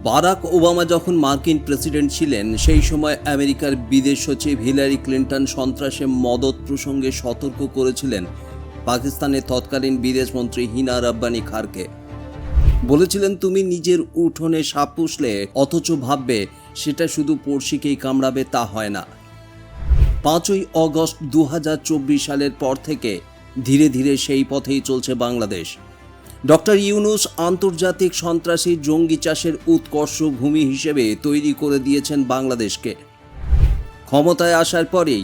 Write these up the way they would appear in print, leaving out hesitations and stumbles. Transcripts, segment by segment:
Barack Obama যখন মার্কিন president ছিলেন সেই সময় আমেরিকার বিদেশ সচিব হিলারি ক্লিন্টন সন্ত্রাসে মদত প্রসঙ্গে সতর্ক করেছিলেন পাকিস্তানের তৎকালীন বিদেশমন্ত্রী হিনা রাব্বানি খারকে। বলেছিলেন, তুমি নিজের উঠোনে সাপ পুষলে অথচ ভাববে সেটা শুধু পড়শিকেই কামড়াবে, তা হয় না। 5ই অগস্ট 2024 সালের পর থেকে ধীরে ধীরে সেই পথেই চলছে বাংলাদেশ। ডক্টর ইউনূস আন্তর্জাতিক সন্ত্রাসী জঙ্গি চাষের উৎকর্ষ ভূমি হিসেবে তৈরি করে দিয়েছেন বাংলাদেশকে। ক্ষমতায় আসার পরেই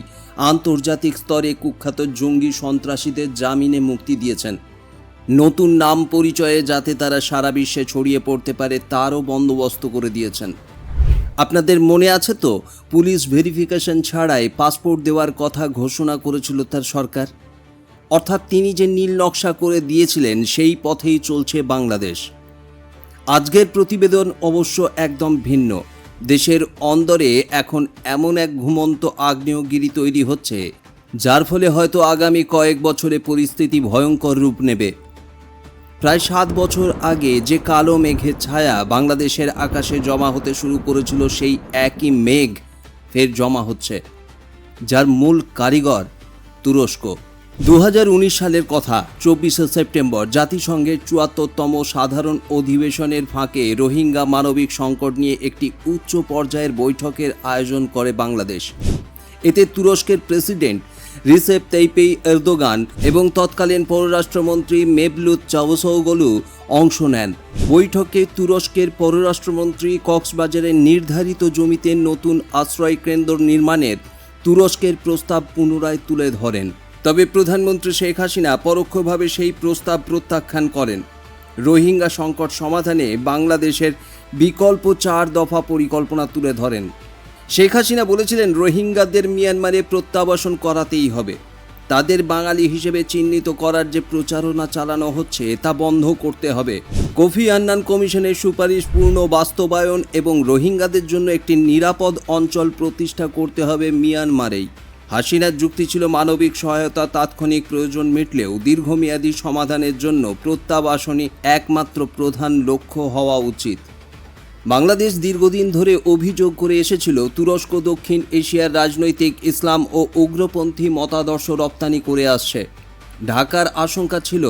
আন্তর্জাতিক স্তরে কুখ্যাত জঙ্গি সন্ত্রাসীদের জামিনে মুক্তি দিয়েছেন। নতুন নাম পরিচয়ে যাতে তারা সারা বিশ্বে ছড়িয়ে পড়তে পারে তারও বন্দোবস্ত করে দিয়েছেন। আপনাদের মনে আছে তো, পুলিশ ভেরিফিকেশন ছাড়াই পাসপোর্ট দেওয়ার কথা ঘোষণা করেছিল তার সরকার। অর্থাৎ তিনি যে নীল নকশা করে দিয়েছিলেন সেই পথেই চলছে বাংলাদেশ। আজকের প্রতিবেদন অবশ্য একদম ভিন্ন। দেশের অন্দরে এখন এমন এক ঘুমন্ত আগ্নেয়গিরি তৈরি হচ্ছে যার ফলে হয়তো আগামী কয়েক বছরে পরিস্থিতি ভয়ঙ্কর রূপ নেবে। প্রায় 7 বছর আগে যে কালো মেঘের ছায়া বাংলাদেশের আকাশে জমা হতে শুরু করেছিল, সেই একই মেঘ ফের জমা হচ্ছে, যার মূল কারিগর তুরস্ক। 2019 সালের কথা, 24শে সেপ্টেম্বর জাতিসংঘের 74তম সাধারণ অধিবেশনের ফাঁকে রোহিঙ্গা মানবিক সংকট নিয়ে একটি উচ্চ পর্যায়ের বৈঠকের আয়োজন করে বাংলাদেশ। এতে তুরস্কের প্রেসিডেন্ট রিসেপ তাইয়িপ এরদোগান এবং তৎকালীন পররাষ্ট্রমন্ত্রী মেভলুত চাভুসওগলু অংশ নেন। বৈঠকে তুরস্কের পররাষ্ট্রমন্ত্রী কক্সবাজারের নির্ধারিত জমিতে নতুন আশ্রয় কেন্দ্র নির্মাণের তুরস্কের প্রস্তাব পুনরায় তুলে ধরেন। তবে প্রধানমন্ত্রী শেখ হাসিনা পরোক্ষভাবে সেই প্রস্তাব প্রত্যাখ্যান করেন। রোহিঙ্গা সংকট সমাধানে বাংলাদেশের বিকল্প 4 দফা পরিকল্পনা তুলে ধরেন। শেখ হাসিনা বলেছিলেন, রোহিঙ্গাদের মিয়ানমারে প্রত্যাবাসন করাতেই হবে। তাদের বাঙালি হিসেবে চিহ্নিত করার যে প্রচারণা চালানো হচ্ছে তা বন্ধ করতে হবে। কোফি আন্নান কমিশনের সুপারিশ পূর্ণ বাস্তবায়ন এবং রোহিঙ্গাদের জন্য একটি নিরাপদ অঞ্চল প্রতিষ্ঠা করতে হবে মিয়ানমারেই। হাসিনার যুক্তি ছিল, মানবিক সহায়তা তাৎক্ষণিক প্রয়োজন মিটলেও দীর্ঘমেয়াদী সমাধানের জন্য প্রত্যাবাসনই একমাত্র প্রধান লক্ষ্য হওয়া উচিত। বাংলাদেশ দীর্ঘদিন ধরে অভিযোগ করে এসেছিল, তুরস্ক দক্ষিণ এশিয়ার রাজনৈতিক ইসলাম ও উগ্রপন্থী মতাদর্শ রপ্তানি করে আসছে। ঢাকার আশঙ্কা ছিল,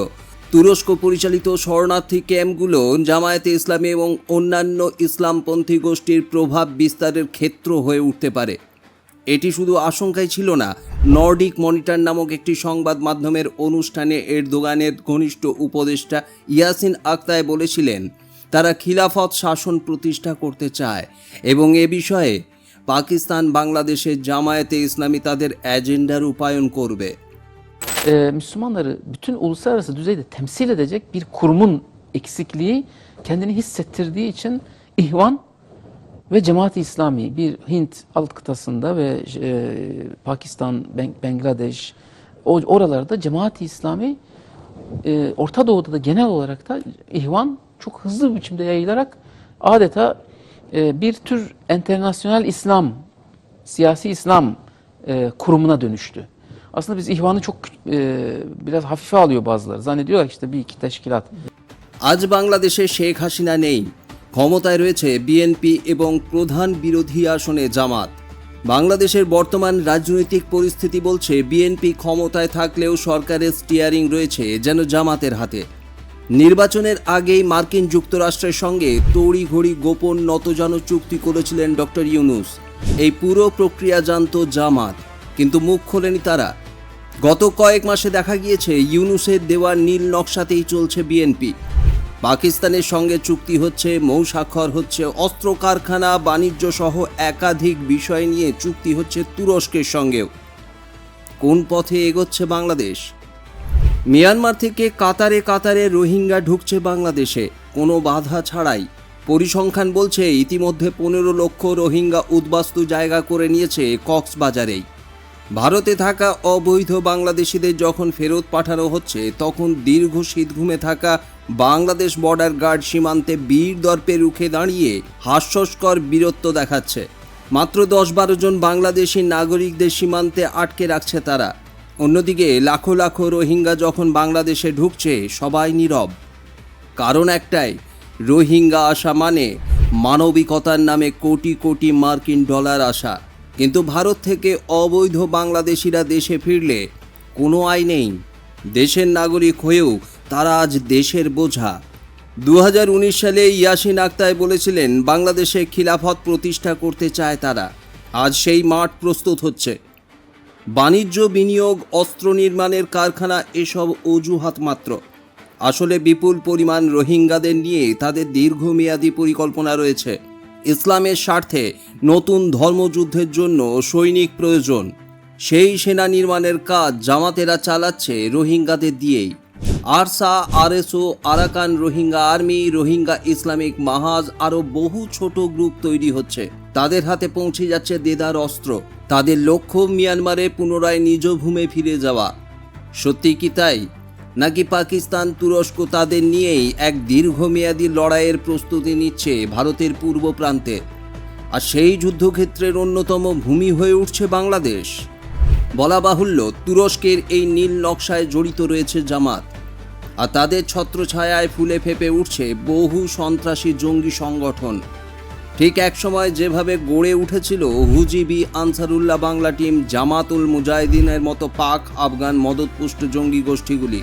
তুরস্ক পরিচালিত শরণার্থী ক্যাম্পগুলো জামায়াতে ইসলামী এবং অন্যান্য ইসলামপন্থী গোষ্ঠীর প্রভাব বিস্তারের ক্ষেত্র হয়ে উঠতে পারে। এটি শুধু আশঙ্কাই ছিল না, নর্ডিক মনিটর নামক একটি সংবাদ মাধ্যমের অনুষ্ঠানে এরদোগানের ঘনিষ্ঠ উপদেষ্টা ইয়াসিন আক্তায় বলেছিলেন, তারা খিলাফত শাসন প্রতিষ্ঠা করতে চায় এবং এ বিষয়ে পাকিস্তান বাংলাদেশের জামায়াতে ইসলামী তাদের এজেন্ডা রূপায়ণ করবে। Müslümanları bütün uluslararası düzeyde temsil edecek bir kurumun eksikliği kendini hissettirdiği için İhvan ve Cemaat-i İslami bir Hint alt kıtasında ve Pakistan, Bangladeş oralarda Cemaat-i İslami Orta Doğu'da da genel olarak da İhvan çok hızlı bir biçimde yayılarak adeta bir tür enternasyonel İslam, siyasi İslam kurumuna dönüştü. Aslında biz İhvan'ı çok biraz hafife alıyor bazıları. Zannediyorlar işte bir iki teşkilat. আজ বাংলাদেশে শেখ হাসিনা নেই, ক্ষমতায় রয়েছে BNP এবং প্রধান বিরোধী আসনে জামাত। বাংলাদেশের বর্তমান রাজনৈতিক পরিস্থিতি বলছে, বিএনপি ক্ষমতায় থাকলেও সরকারের স্টিয়ারিং রয়েছে যেন জামাতের হাতে। নির্বাচনের আগেই মার্কিন যুক্তরাষ্ট্রের সঙ্গে তড়িঘড়ি গোপন নতজানু চুক্তি করেছিলেন ডক্টর ইউনূস। এই পুরো প্রক্রিয়া জানত জামাত, কিন্তু মুখ খোলেনি তারা। গত কয়েক মাসে দেখা গিয়েছে ইউনূসের দেওয়া নীল নকশাতেই চলছে বিএনপি। পাকিস্তানের সঙ্গে চুক্তি হচ্ছে, মৌ স্বাক্ষর হচ্ছে, অস্ত্র কারখানা, বাণিজ্য সহ একাধিক বিষয় নিয়ে চুক্তি হচ্ছে তুরস্কের সঙ্গেও। কোন পথে এগোচ্ছে বাংলাদেশ? মিয়ানমার থেকে কাতারে কাতারে রোহিঙ্গা ঢুকছে বাংলাদেশে কোনো বাধা ছাড়াই। পরিসংখ্যান বলছে, ইতিমধ্যে 15 লক্ষ রোহিঙ্গা উদ্বাস্তু জায়গা করে নিয়েছে কক্সবাজারেই। ভারতে থাকা অবৈধ বাংলাদেশিদের যখন ফেরত পাঠানো হচ্ছে, তখন দীর্ঘ শীতঘুমে থাকা বাংলাদেশ বর্ডার গার্ড সীমান্তে বীর দর্পে রুখে দাঁড়িয়ে হাস্যস্কর বীরত্ব দেখাচ্ছে। মাত্র 10-12 জন বাংলাদেশি নাগরিকদের সীমান্তে আটকে রাখছে তারা। অন্যদিকে লাখো লাখো রোহিঙ্গা যখন বাংলাদেশে ঢুকছে, সবাই নীরব। কারণ একটাই, রোহিঙ্গা আসা মানে মানবিকতার নামে কোটি কোটি মার্কিন ডলার আসা, কিন্তু ভারত থেকে অবৈধ বাংলাদেশিরা দেশে ফিরলে কোনো আয় নেই। দেশের নাগরিক হয়েও তারা আজ দেশের বোঝা। 2019 সালে ইয়াসিন আক্তার বলেছিলেন বাংলাদেশে খিলাফত প্রতিষ্ঠা করতে চায় তারা। আজ সেই মাঠ প্রস্তুত হচ্ছে। বাণিজ্য, বিনিয়োগ, অস্ত্র নির্মাণের কারখানা এসব অজুহাত মাত্র। আসলে বিপুল পরিমাণ রোহিঙ্গাদের নিয়ে তাদের দীর্ঘমেয়াদী পরিকল্পনা রয়েছে। ইসলামের স্বার্থে নতুন ধর্মযুদ্ধের জন্য সৈনিক প্রয়োজন। সেই সেনা নির্মাণের কাজ জামাতেরা চালাচ্ছে রোহিঙ্গাদের দিয়েই। ARSA, RSO, Arakan Rohingya army, Rohingya Islamic মাহাজ, আরও বহু ছোট গ্রুপ তৈরি হচ্ছে। তাদের হাতে পৌঁছে যাচ্ছে দেদার অস্ত্র। তাদের লক্ষ্য মিয়ানমারে পুনরায় নিজ ভূমে ফিরে যাওয়া। সত্যি কি তাই? নাকি পাকিস্তান, তুরস্ক তাদের নিয়েই এক দীর্ঘমেয়াদী লড়াইয়ের প্রস্তুতি নিচ্ছে ভারতের পূর্ব প্রান্তে? আর সেই যুদ্ধক্ষেত্রের অন্যতম ভূমি হয়ে উঠছে বাংলাদেশ। বলা বাহুল্য, তুরস্কের এই নীল নকশায় জড়িত রয়েছে জামাত, আর তাদের ছত্রছায়ায় ফুলে ফেপে উঠছে বহু সন্ত্রাসী জঙ্গি সংগঠন। ঠিক একসময় যেভাবে গড়ে উঠেছিল হুজিবি, আনসারুল্লাহ বাংলা টিম, জামাতুল মুজাহিদিনের মতো পাক আফগান মদতপুষ্ট জঙ্গি গোষ্ঠীগুলি,